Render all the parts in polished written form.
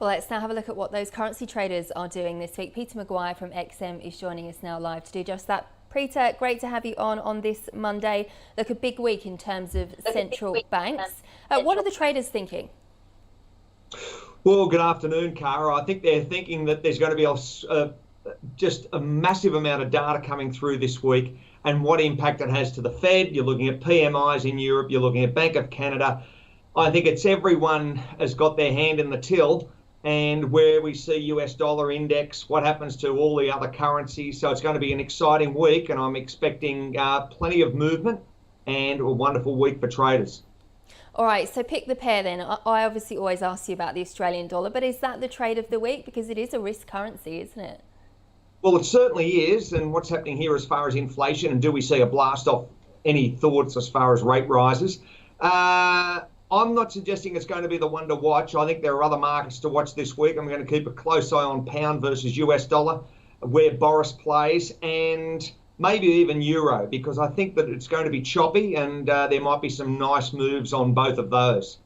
Well, let's now have a look at what those currency traders are doing this week. Peter McGuire from XM is joining us now live to do just that. Peter, great to have you on this Monday. Look, a big week in terms of central banks. What are the traders thinking? Well, good afternoon, Kara. I think they're thinking that there's going to be just a massive amount of data coming through this week and what impact it has to the Fed. You're looking at PMIs in Europe. You're looking at Bank of Canada. I think it's everyone has got their hand in the till, and where we see US dollar index, what happens to all the other currencies. So it's going to be an exciting week, and I'm expecting plenty of movement and a wonderful week for traders. All right, so pick the pair then. I obviously always ask you about the Australian dollar, but is that the trade of the week? Because it is a risk currency, isn't it? Well, it certainly is. And what's happening here as far as inflation, and do we see a blast off? Any thoughts as far as rate rises? I'm not suggesting it's going to be the one to watch. I think there are other markets to watch this week. I'm going to keep a close eye on pound versus US dollar, where Boris plays, and maybe even euro, because I think that it's going to be choppy, and there might be some nice moves on both of those.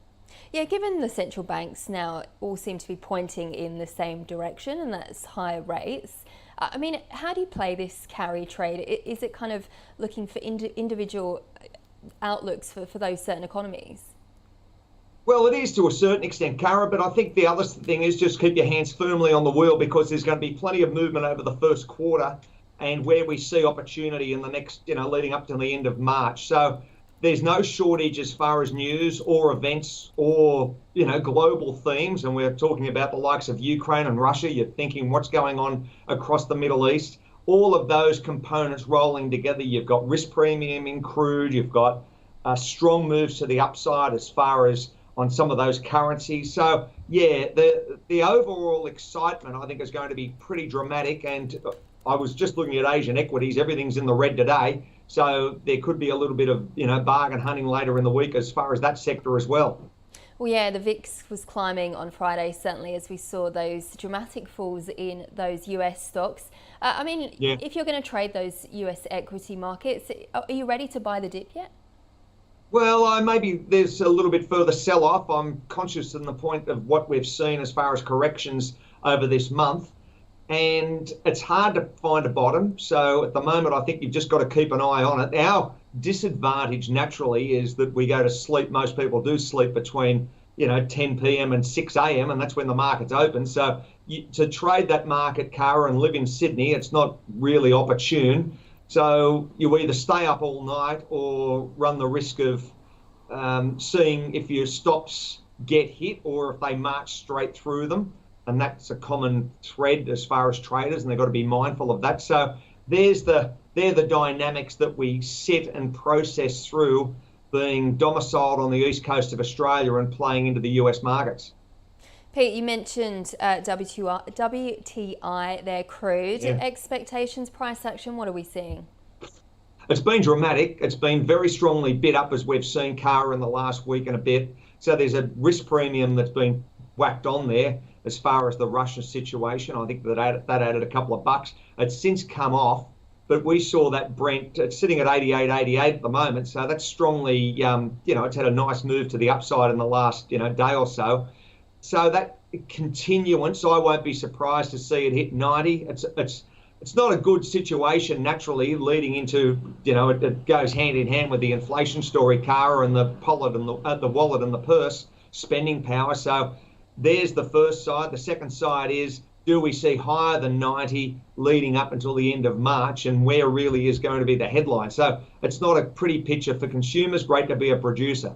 Yeah, given the central banks now all seem to be pointing in the same direction, and that's higher rates. I mean, how do you play this carry trade? Is it kind of looking for individual outlooks for those certain economies? Well, it is to a certain extent, Kara, but I think the other thing is just keep your hands firmly on the wheel, because there's going to be plenty of movement over the first quarter, and where we see opportunity in the next, leading up to the end of March. So there's no shortage as far as news or events or, global themes. And we're talking about the likes of Ukraine and Russia. You're thinking what's going on across the Middle East. All of those components rolling together. You've got risk premium in crude. You've got strong moves to the upside as far as on some of those currencies. So, yeah, the overall excitement, I think, is going to be pretty dramatic. And I was just looking at Asian equities. Everything's in the red today. So there could be a little bit of, bargain hunting later in the week as far as that sector as well. Well, yeah, the VIX was climbing on Friday, certainly, as we saw those dramatic falls in those US stocks. If you're going to trade those US equity markets, are you ready to buy the dip yet? Well, maybe there's a little bit further sell-off. I'm conscious in the point of what we've seen as far as corrections over this month, and it's hard to find a bottom. So at the moment, I think you've just got to keep an eye on it. Our disadvantage naturally is that we go to sleep. Most people do sleep between 10 p.m. and 6 a.m. and that's when the market's open. So to trade that market, Kara, and live in Sydney, it's not really opportune. So you either stay up all night or run the risk of seeing if your stops get hit or if they march straight through them. And that's a common thread as far as traders, and they've got to be mindful of that. So they're the dynamics that we sit and process through, being domiciled on the east coast of Australia and playing into the US markets. Pete, you mentioned WTI, their crude. Yeah. Expectations, price action, what are we seeing? It's been dramatic. It's been very strongly bid up, as we've seen, Kara, in the last week and a bit. So there's a risk premium that's been whacked on there as far as the Russia situation. I think that added a couple of bucks. It's since come off, but we saw that Brent, it's sitting at 88 at the moment. So that's strongly, it's had a nice move to the upside in the last, day or so. So that continuance, I won't be surprised to see it hit 90. It's not a good situation naturally leading into, it goes hand in hand with the inflation story, Kara, and the wallet and the purse, spending power. So there's the first side. The second side is, do we see higher than 90 leading up until the end of March, and where really is going to be the headline? So it's not a pretty picture for consumers. Great to be a producer.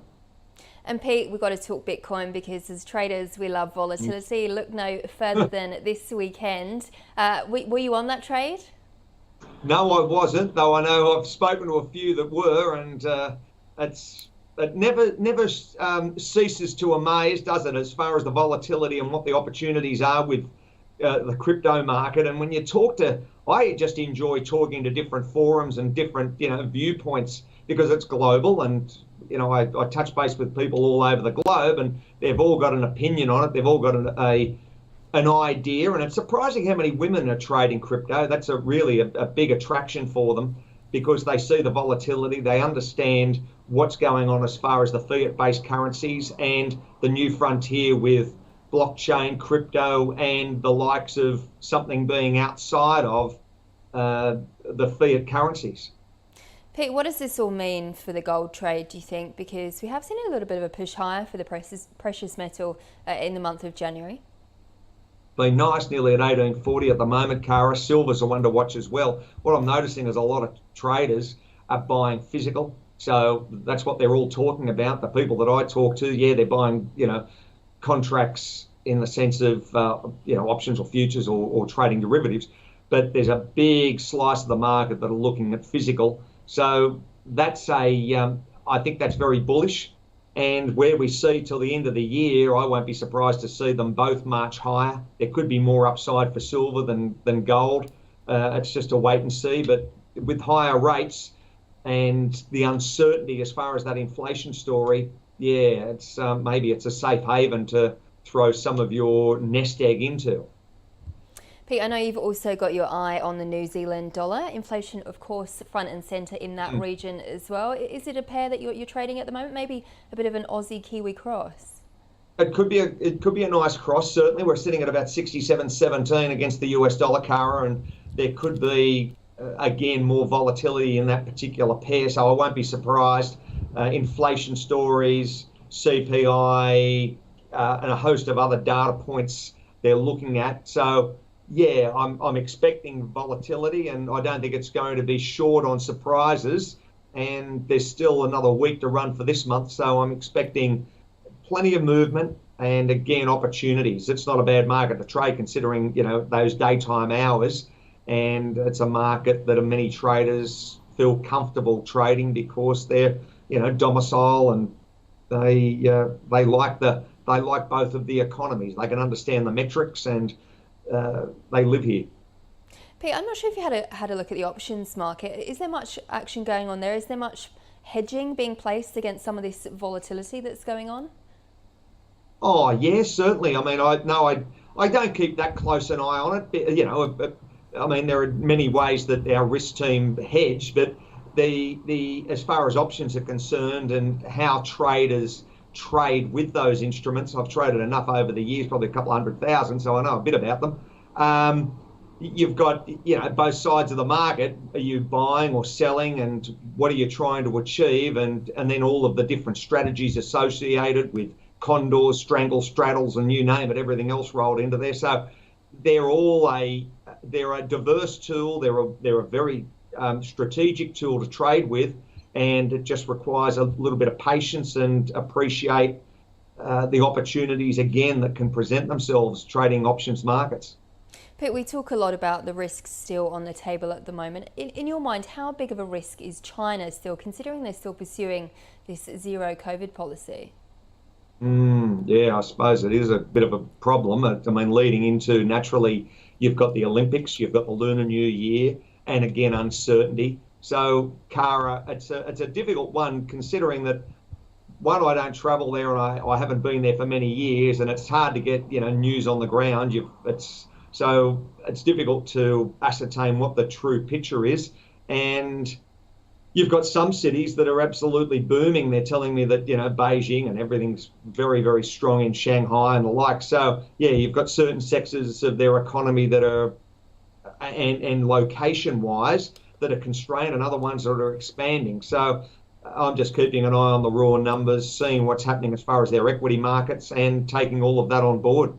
And Pete, we've got to talk Bitcoin, because as traders, we love volatility. Look no further than this weekend. Were you on that trade? No, I wasn't, though I know I've spoken to a few that were, and it never ceases to amaze, does it, as far as the volatility and what the opportunities are with the crypto market. And when you I just enjoy talking to different forums and different, viewpoints, because it's global, and I touch base with people all over the globe, and they've all got an opinion on it. They've all got an idea, and it's surprising how many women are trading crypto. That's really a big attraction for them, because they see the volatility, they understand what's going on as far as the fiat-based currencies and the new frontier with blockchain, crypto, and the likes of something being outside of the fiat currencies. Pete, what does this all mean for the gold trade, do you think? Because we have seen a little bit of a push higher for the precious metal in the month of January. Been nice, nearly at 1840 at the moment, Kara. Silver's a one to watch as well. What I'm noticing is a lot of traders are buying physical. So that's what they're all talking about. The people that I talk to, yeah, they're buying, contracts in the sense of, options or futures or trading derivatives. But there's a big slice of the market that are looking at physical. So that's I think that's very bullish. And where we see till the end of the year, I won't be surprised to see them both march higher. There could be more upside for silver than gold. It's just a wait and see. But with higher rates and the uncertainty as far as that inflation story, yeah, it's maybe it's a safe haven to throw some of your nest egg into. Pete, I know you've also got your eye on the New Zealand dollar. Inflation, of course, front and centre in that region as well. Is it a pair that you're trading at the moment? Maybe a bit of an Aussie Kiwi cross? It could be a nice cross, certainly. We're sitting at about 67.17 against the US dollar, Kara, and there could be, again, more volatility in that particular pair, so I won't be surprised. Inflation stories, CPI, and a host of other data points they're looking at. So, yeah, I'm expecting volatility, and I don't think it's going to be short on surprises. And there's still another week to run for this month, so I'm expecting plenty of movement and, again, opportunities. It's not a bad market to trade considering, those daytime hours, and it's a market that many traders feel comfortable trading because they're, domicile, and they like both of the economies. They can understand the metrics, and they live here. Pete, I'm not sure if you had a look at the options market. Is there much action going on there? Is there much hedging being placed against some of this volatility that's going on? Oh, yeah, certainly. I mean, I don't keep that close an eye on it. I mean, there are many ways that our risk team hedge, but the as far as options are concerned and how traders trade with those instruments, I've traded enough over the years, probably a couple 100,000, so I know a bit about them. You've got, both sides of the market. Are you buying or selling, and what are you trying to achieve? And then all of the different strategies associated with condors, strangles, straddles, and you name it, everything else rolled into there. So they're a diverse tool. They're a very strategic tool to trade with, and it just requires a little bit of patience and appreciate the opportunities, again, that can present themselves trading options markets. Pete, we talk a lot about the risks still on the table at the moment. In your mind, how big of a risk is China still, considering they're still pursuing this zero COVID policy? Yeah, I suppose it is a bit of a problem. I mean, leading into, naturally, you've got the Olympics, you've got the Lunar New Year, and again, uncertainty. So, Kara, it's a difficult one, considering that, one, I don't travel there, and I haven't been there for many years, and it's hard to get news on the ground. So it's difficult to ascertain what the true picture is. And you've got some cities that are absolutely booming. They're telling me that, Beijing and everything's very, very strong in Shanghai and the like. So, yeah, you've got certain sectors of their economy that are, and location-wise, that are constrained, and other ones that are expanding. So I'm just keeping an eye on the raw numbers, seeing what's happening as far as their equity markets, and taking all of that on board.